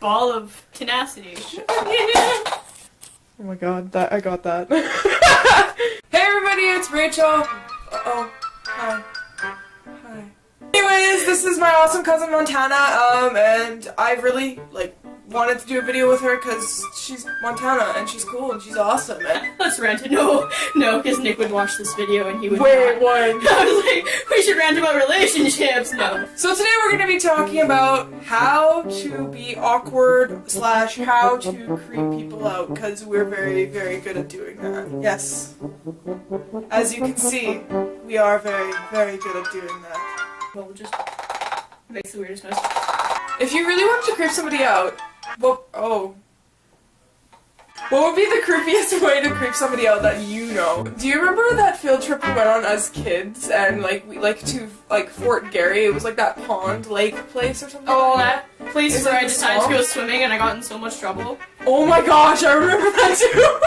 ball of tenacity. Oh my god, I got that. Hey everybody, it's Rachel. Uh-oh. Hi. Hi. Anyways, this is my awesome cousin Montana, and I really, wanted to do a video with her because she's Montana, and she's cool, and she's awesome, and... Let's rant it. No, because Nick would watch this video and he would Wait, not. what? I was like, we should rant about relationships. No. So today we're going to be talking about how to be awkward / how to creep people out, because we're very, very good at doing that. Yes. As you can see, we are very, very good at doing that. Well, we'll just makes the weirdest noise. If you really wanted to creep somebody out, what would be the creepiest way to creep somebody out that you know? Do you remember that field trip we went on as kids, and we to Fort Garry? It was like that pond lake place or something. Oh, that place It's where like I the decided to swamp? go swimming and I got in so much trouble. Oh my gosh, I remember that too!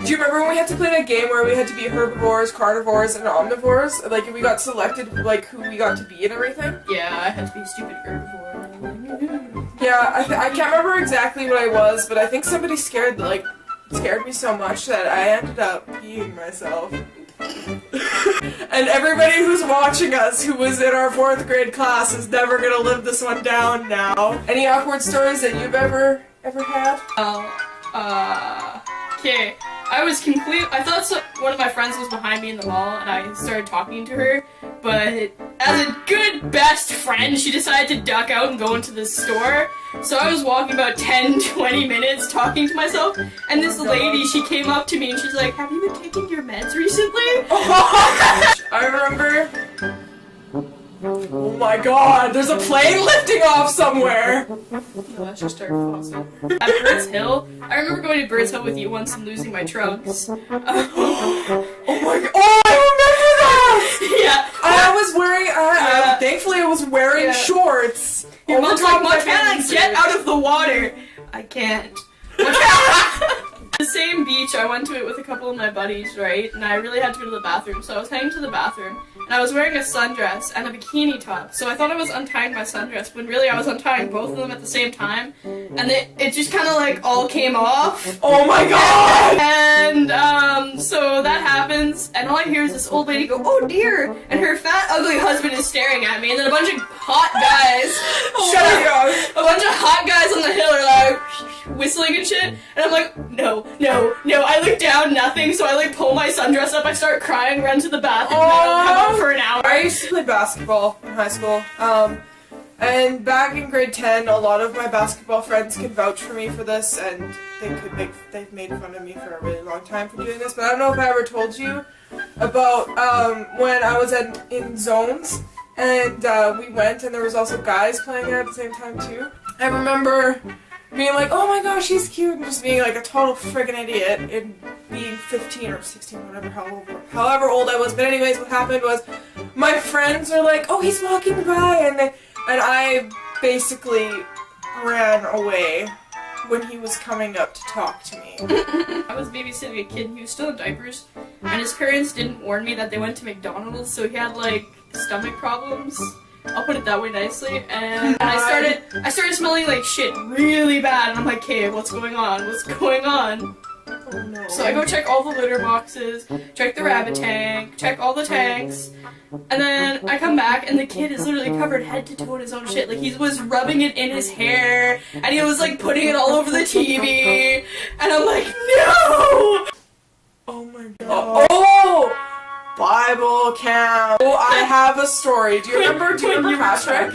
Do you remember when we had to play that game where we had to be herbivores, carnivores, and omnivores? Like, we got selected, who we got to be and everything? Yeah, I had to be a stupid herbivore. Yeah, I can't remember exactly what I was, but I think somebody scared me so much that I ended up peeing myself. And everybody who's watching us who was in our 4th grade class is never gonna live this one down now. Any awkward stories that you've ever had? Okay. I thought one of my friends was behind me in the mall, and I started talking to her, but as a good best friend, she decided to duck out and go into the store. So I was walking about 10-20 minutes talking to myself, and this lady, she came up to me and she's like, "Have you been taking your meds recently?" I remember... Oh my god, there's a plane lifting off somewhere! Let's just start flossing. At Bird's Hill, I remember going to Bird's Hill with you once and losing my trunks. Oh my god, oh, I remember that! Yeah. I was wearing, thankfully I was wearing shorts. Your mom's like, Montana, pants. get out of the water! I can't. The same beach, I went to it with a couple of my buddies, right? And I really had to go to the bathroom, so I was heading to the bathroom, and I was wearing a sundress and a bikini top, so I thought I was untying my sundress, when really I was untying both of them at the same time, and it just kind of all came off. Oh my god! And, so that happens, and all I hear is this old lady go, "Oh dear," and her fat, ugly husband is staring at me, and then a bunch of hot guys, a bunch of hot guys on the hill are whistling and shit, and I'm like, no, I look down, nothing, so I pull my sundress up, I start crying, run to the bathroom, and I don't come out for an hour. I used to play basketball in high school, and back in grade 10, a lot of my basketball friends can vouch for me for this, and they've made fun of me for a really long time for doing this, but I don't know if I ever told you about, when I was in zones, and, we went, and there was also guys playing there at the same time, too. I remember being like, "Oh my gosh, he's cute," and just being like a total friggin' idiot and being 15 or 16, whatever, however old I was. But anyways, what happened was my friends were like, "Oh, he's walking by," and I basically ran away when he was coming up to talk to me. I was babysitting a kid who was still in diapers, and his parents didn't warn me that they went to McDonald's, so he had stomach problems. I'll put it that way nicely, and I started smelling like shit really bad, and I'm like, "Okay, what's going on? What's going on?" Oh no. So I go check all the litter boxes, check the rabbit tank, check all the tanks, and then I come back and the kid is literally covered head to toe in his own shit. He was rubbing it in his hair, and he was putting it all over the TV, and I'm like, "No!" Oh my god. Oh! Bible camp. Oh, I have a story. Do you remember Patrick?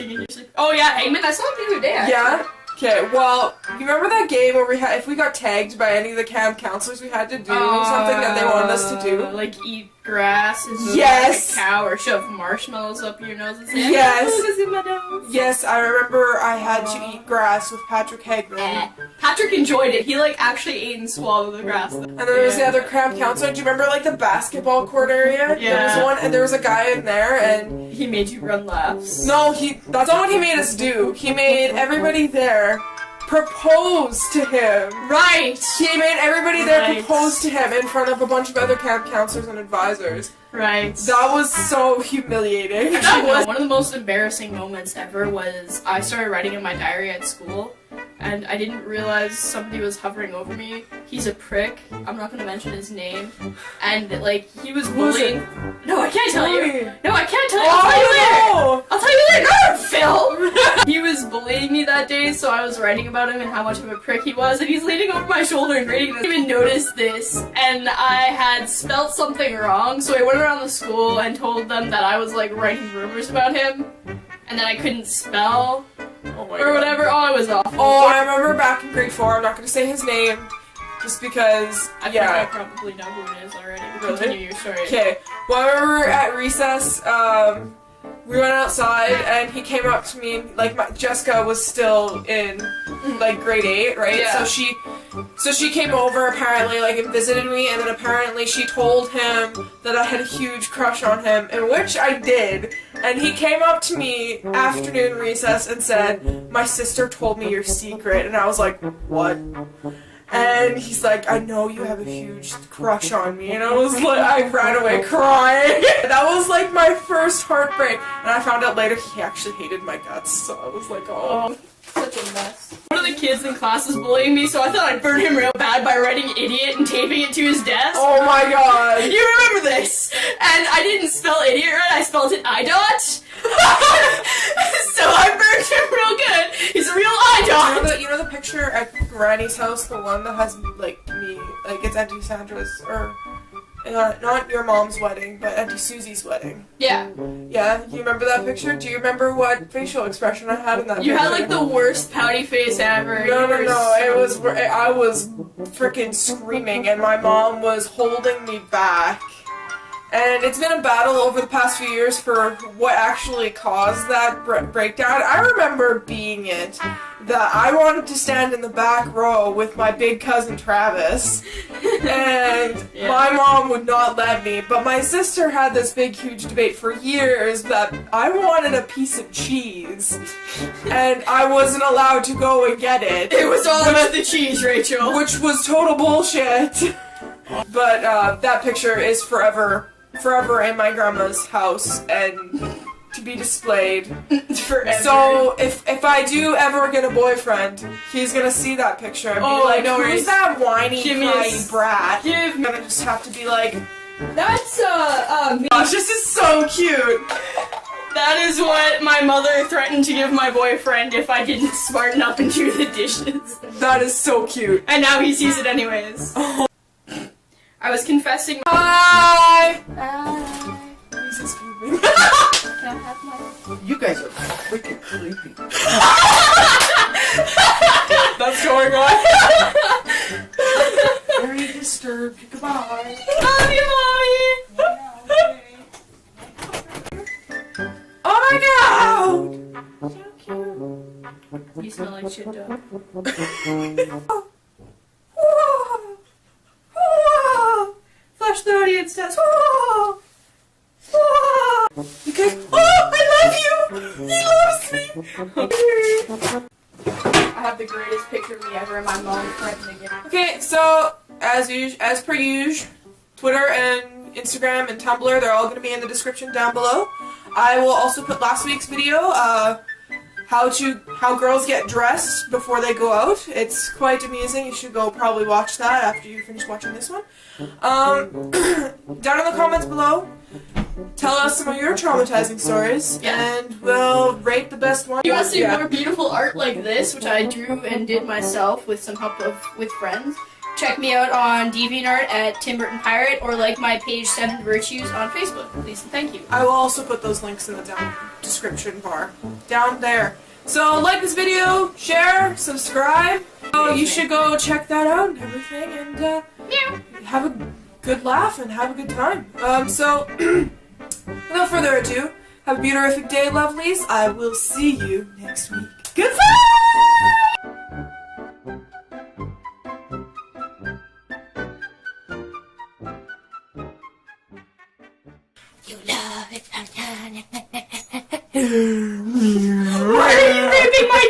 Oh yeah, Hangman, I saw him the other day. Yeah? Okay, well, you remember that game where if we got tagged by any of the camp counselors, we had to do something that they wanted us to do? Eat grass and yes! Like a cow, or shove marshmallows up your nose and say, yes! "Focus in my nose." Yes, I remember I had to eat grass with Patrick Hagman. Patrick enjoyed it. He actually ate and swallowed the grass. And then there was the other camp counselor. Do you remember the basketball court area? Yeah. There was one, and there was a guy in there, and he made you run laps. No, that's not what he made us do. He made everybody there propose to him. Right! He made everybody there propose to him in front of a bunch of other camp counselors and advisors. Right. That was so humiliating. That was one of the most embarrassing moments ever. Was I started writing in my diary at school, and I didn't realize somebody was hovering over me. He's a prick. I'm not gonna mention his name. And like he was bullying. No, I can't tell you. No, I can't tell you. I'll tell you later. I'll tell you later. No, Phil. He was bullying me that day, so I was writing about him and how much of a prick he was, and he's leaning over my shoulder and reading this. I didn't even notice this, and I had spelt something wrong, so I went around the school and told them that I was like writing rumors about him, and that I couldn't spell. Or whatever. Oh, I was awful. Oh, I remember back in grade 4. I'm not going to say his name, just because. I think I probably know who it is already. But continue your story. Okay. Well, I remember at recess, we went outside, and he came up to me. Like Jessica was still in like grade 8, right? Yeah. So she came over apparently, like, and visited me, and then apparently she told him that I had a huge crush on him, in which I did. And he came up to me afternoon recess and said, "My sister told me your secret," and I was like, "What?" And he's like, "I know you have a huge crush on me," and I was like, I ran away crying. That was like my first heartbreak, and I found out later he actually hated my guts, so I was like, oh. Such a mess. One of the kids in class was bullying me, so I thought I'd burn him real bad by writing idiot and taping it to his desk. Oh my god. You remember this? And I didn't spell idiot right, I spelled it I-dot. So I burned him real good. He's a real I-dot. You know the picture at Granny's house, the one that has, like, me, like, it's Auntie Sandra's, or, not your mom's wedding, but Auntie Susie's wedding. Yeah. Yeah, you remember that picture? Do you remember what facial expression I had in that picture? You had, like, the worst pouty face ever. No, I was freaking screaming, and my mom was holding me back. And it's been a battle over the past few years for what actually caused that breakdown. I remember being it, that I wanted to stand in the back row with my big cousin Travis, and my mom would not let me, but my sister had this big huge debate for years that I wanted a piece of cheese, and I wasn't allowed to go and get it. It was all about the cheese, Rachel. Which was total bullshit. But that picture is forever in my grandma's house and to be displayed forever. So if I do ever get a boyfriend, he's gonna see that picture and be like, "Who's that whiny, crying brat?" I'm gonna just have to be like, "That's me." Gosh, this is so cute. That is what my mother threatened to give my boyfriend if I didn't smarten up and do the dishes. That is so cute. And now he sees it anyways. Oh. I was confessing. Bye! Bye. Jesus, Can I have my... You guys are freaking creepy. That's going on. Very disturbed. Goodbye. Love you, Mommy! Oh my god! So cute. You smell like shit, dog. Flash the audience test. Okay. Oh, I love you! He loves me! I have the greatest picture of me ever, and my mom threatening it. Okay, so, as per usual, Twitter and Instagram and Tumblr, they're all going to be in the description down below. I will also put last week's video, how girls get dressed before they go out. It's quite amusing. You should go probably watch that after you finish watching this one. Down in the comments below, tell us some of your traumatizing stories, and we'll rate the best one. If you want to see more beautiful art like this, which I drew and did myself with some help with friends, check me out on DeviantArt at Tim Burton Pirate, or like my page 7 Virtues on Facebook. Please and thank you. I will also put those links in the down description bar. Down there. So like this video, share, subscribe. Oh, you should go check that out and everything, and have a good laugh and have a good time. So without further ado, have a beautirific day, lovelies. I will see you next week. Goodbye! You love it. Why are you raping my